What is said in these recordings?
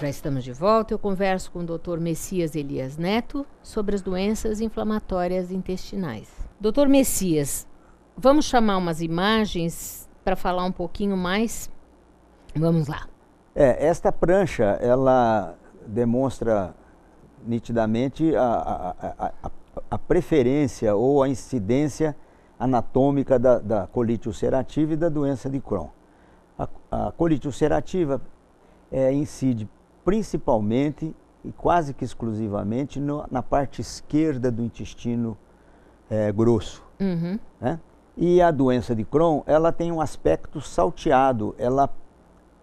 Já estamos de volta. Eu converso com o Dr. Messias Elias Neto sobre as doenças inflamatórias intestinais. Dr. Messias, vamos chamar umas imagens para falar um pouquinho mais? Vamos lá. Esta prancha, ela demonstra nitidamente a preferência ou a incidência anatômica da colite ulcerativa e da doença de Crohn. A colite ulcerativa incide principalmente e quase que exclusivamente na parte esquerda do intestino grosso. Uhum. Né? E a doença de Crohn, ela tem um aspecto salteado, ela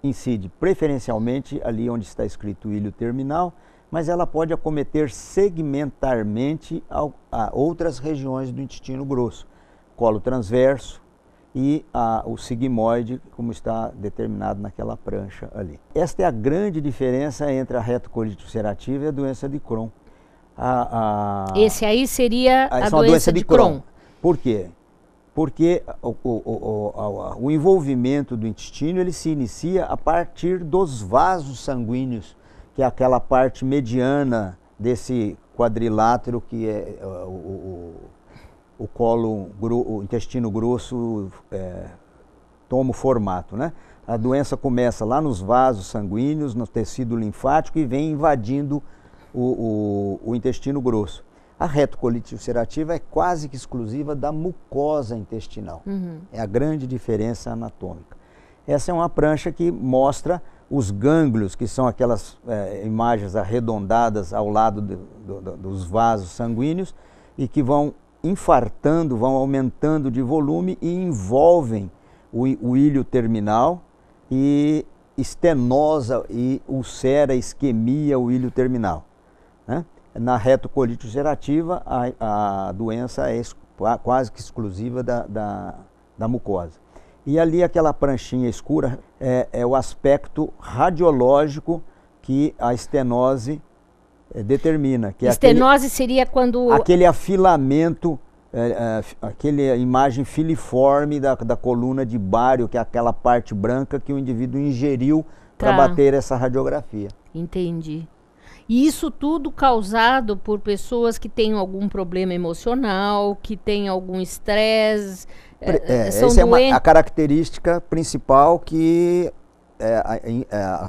incide preferencialmente ali onde está escrito ilho terminal, mas ela pode acometer segmentarmente a outras regiões do intestino grosso, colo transverso e o sigmoide, como está determinado naquela prancha ali. Esta é a grande diferença entre a retocolite ulcerativa e a doença de Crohn. Esse aí seria a doença de Crohn. Por quê? Porque o envolvimento do intestino ele se inicia a partir dos vasos sanguíneos, que é aquela parte mediana desse quadrilátero que é o intestino grosso toma o formato, né? A doença começa lá nos vasos sanguíneos, no tecido linfático e vem invadindo o intestino grosso. A retocolite ulcerativa é quase que exclusiva da mucosa intestinal. Uhum. É a grande diferença anatômica. Essa é uma prancha que mostra os gânglios, que são aquelas imagens arredondadas ao lado dos vasos sanguíneos e que vão infartando, vão aumentando de volume e envolvem o ilho terminal e estenosa e ulcera, isquemia o ilho terminal. Né? Na retocolite ulcerativa, a doença é quase que exclusiva da mucosa. E ali aquela pranchinha escura é o aspecto radiológico que a estenose determina. Que estenose seria quando... Aquele afilamento, aquela imagem filiforme da coluna de bário, que é aquela parte branca que o indivíduo ingeriu para bater essa radiografia. Entendi. E isso tudo causado por pessoas que têm algum problema emocional, que têm algum estresse, são essa doentes... é a característica principal que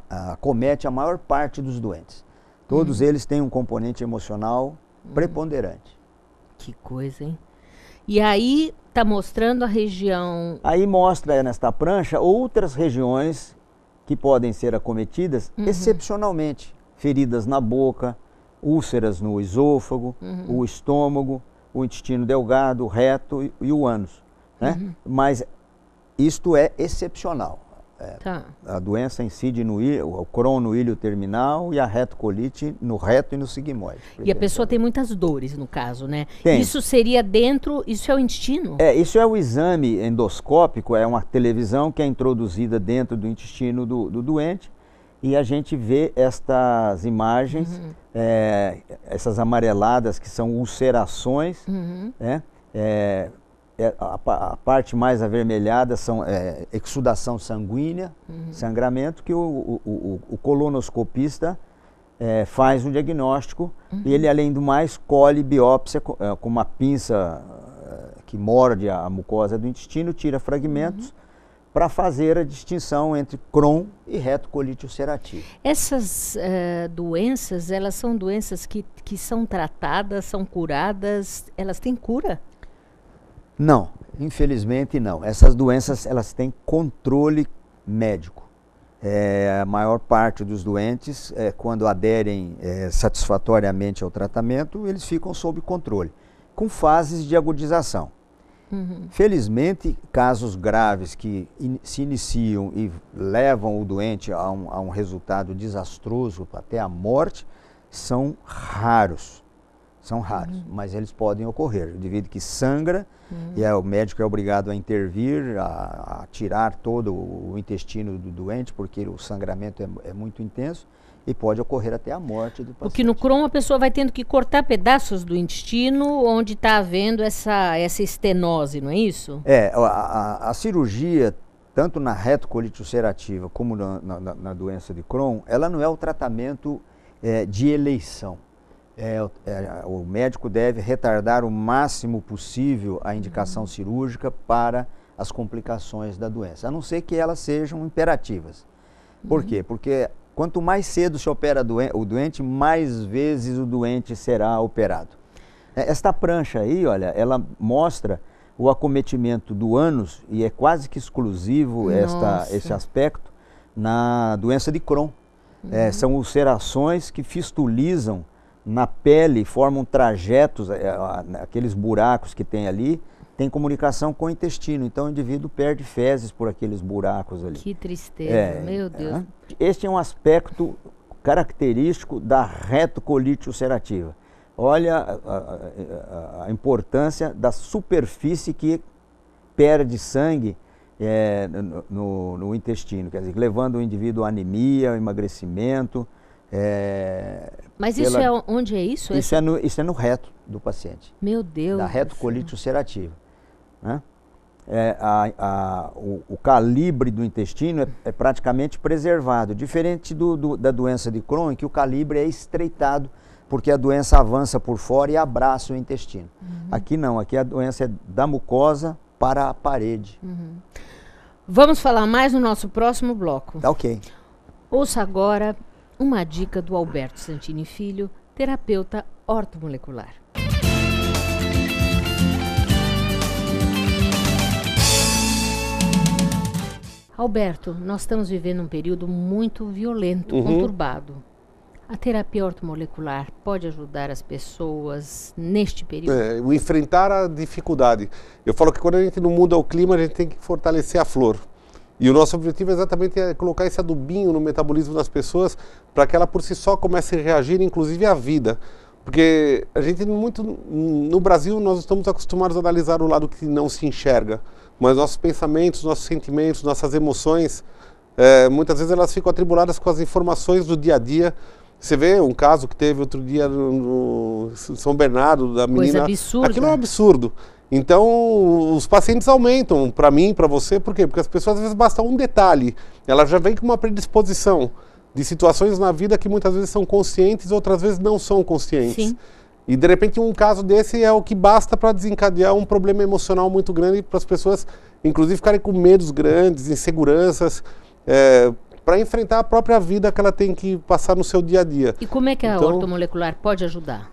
acomete a maior parte dos doentes. Todos eles têm um componente emocional preponderante. Que coisa, hein? E aí está mostrando a região... Aí mostra nesta prancha outras regiões que podem ser acometidas excepcionalmente. Feridas na boca, úlceras no esôfago, o estômago, o intestino delgado, o reto e o ânus. Né? Mas isto é excepcional. A doença incide o Crohn no ilho terminal e a retocolite no reto e no sigmoide. E a pessoa tem muitas dores, no caso, né? Tem. Isso seria dentro, isso é o intestino? Isso é o exame endoscópico, é uma televisão que é introduzida dentro do intestino do doente e a gente vê estas imagens, essas amareladas que são ulcerações, né? A parte mais avermelhada são exsudação sanguínea, sangramento, que o colonoscopista faz um diagnóstico e ele, além do mais, colhe biópsia com uma pinça que morde a mucosa do intestino, tira fragmentos para fazer a distinção entre Crohn e retocolite ulcerativa. Essas doenças, elas são doenças que são tratadas, são curadas, elas têm cura? Não, infelizmente não. Essas doenças elas têm controle médico. A maior parte dos doentes, quando aderem satisfatoriamente ao tratamento, eles ficam sob controle, com fases de agudização. Felizmente, casos graves que se iniciam e levam o doente a um resultado desastroso, até a morte, são raros. São raros, mas eles podem ocorrer. Devido que sangra, e o médico é obrigado a intervir, a tirar todo o intestino do doente, porque o sangramento é muito intenso, e pode ocorrer até a morte do paciente. Porque no Crohn a pessoa vai tendo que cortar pedaços do intestino onde está havendo essa estenose, não é isso? A cirurgia tanto na retocolite ulcerativa como na doença de Crohn, ela não é o tratamento de eleição. O médico deve retardar o máximo possível a indicação cirúrgica para as complicações da doença, a não ser que elas sejam imperativas. Por quê? Porque quanto mais cedo se opera o doente, mais vezes o doente será operado. Esta prancha aí, olha, ela mostra o acometimento do ânus, e é quase que exclusivo esse aspecto na doença de Crohn. São ulcerações que fistulizam na pele, formam trajetos, aqueles buracos que tem ali, tem comunicação com o intestino, então o indivíduo perde fezes por aqueles buracos ali. Que tristeza, meu Deus. Este é um aspecto característico da retocolite ulcerativa. Olha a importância da superfície que perde sangue no intestino, quer dizer, levando o indivíduo a anemia, emagrecimento. Mas onde é isso? Isso é no reto do paciente. Meu Deus. Da retocolite ulcerativa. Né? O calibre do intestino é praticamente preservado, diferente da doença de Crohn, que o calibre é estreitado, porque a doença avança por fora e abraça o intestino. Aqui não, aqui a doença é da mucosa para a parede. Vamos falar mais no nosso próximo bloco. Tá, ok. Ouça agora uma dica do Alberto Santini Filho, terapeuta ortomolecular. Alberto, nós estamos vivendo um período muito violento, conturbado. A terapia ortomolecular pode ajudar as pessoas neste período? O enfrentar a dificuldade. Eu falo que quando a gente não muda o clima, a gente tem que fortalecer a flor. E o nosso objetivo exatamente é colocar esse adubinho no metabolismo das pessoas para que ela por si só comece a reagir, inclusive à vida. Porque a gente no Brasil nós estamos acostumados a analisar o lado que não se enxerga. Mas nossos pensamentos, nossos sentimentos, nossas emoções, muitas vezes elas ficam atribuladas com as informações do dia a dia. Você vê um caso que teve outro dia no São Bernardo, da menina... Coisa absurda. Aquilo é um absurdo. Então, os pacientes aumentam, para mim, para você, por quê? Porque as pessoas, às vezes, basta um detalhe. Ela já vem com uma predisposição de situações na vida que muitas vezes são conscientes, outras vezes não são conscientes. Sim. E, de repente, um caso desse é o que basta para desencadear um problema emocional muito grande para as pessoas, inclusive, ficarem com medos grandes, inseguranças, para enfrentar a própria vida que ela tem que passar no seu dia a dia. E como é que a ortomolecular pode ajudar?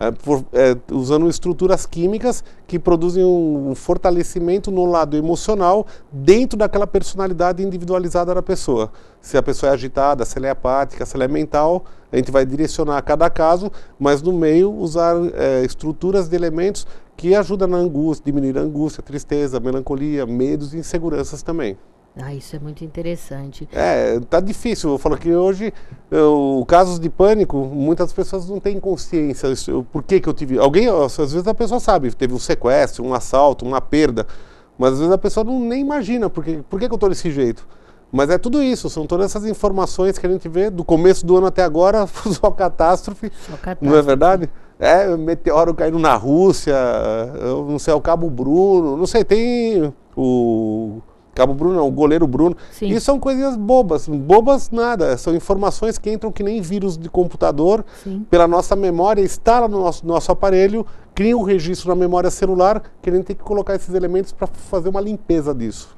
Usando estruturas químicas que produzem um fortalecimento no lado emocional dentro daquela personalidade individualizada da pessoa. Se a pessoa é agitada, se ela é apática, se ela é mental, a gente vai direcionar a cada caso, mas no meio usar estruturas de elementos que ajudam na angústia, diminuir a angústia, a tristeza, a melancolia, medos e inseguranças também. Isso é muito interessante. Tá difícil. Eu falo que hoje, casos de pânico, muitas pessoas não têm consciência. Por que eu tive... às vezes a pessoa sabe, teve um sequestro, um assalto, uma perda, mas às vezes a pessoa nem imagina por que eu estou desse jeito. Mas é tudo isso, são todas essas informações que a gente vê do começo do ano até agora, só catástrofe, não é verdade? Meteoro caindo na Rússia, não sei, o Cabo Bruno, não sei, tem o Cabo Bruno, não, o goleiro Bruno. Sim. E são coisinhas bobas nada, são informações que entram que nem vírus de computador, Sim. Pela nossa memória, instala no nosso aparelho, cria um registro na memória celular, que a gente tem que colocar esses elementos para fazer uma limpeza disso.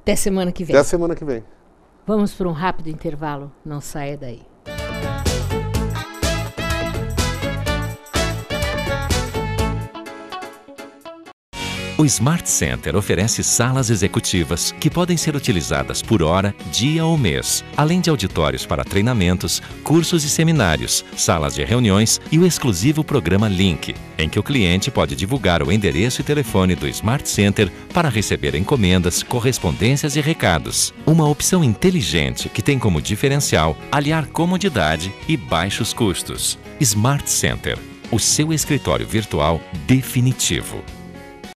Até semana que vem. Até semana que vem. Vamos para um rápido intervalo, não saia daí. O Smart Center oferece salas executivas que podem ser utilizadas por hora, dia ou mês, além de auditórios para treinamentos, cursos e seminários, salas de reuniões e o exclusivo programa Link, em que o cliente pode divulgar o endereço e telefone do Smart Center para receber encomendas, correspondências e recados. Uma opção inteligente que tem como diferencial aliar comodidade e baixos custos. Smart Center, o seu escritório virtual definitivo.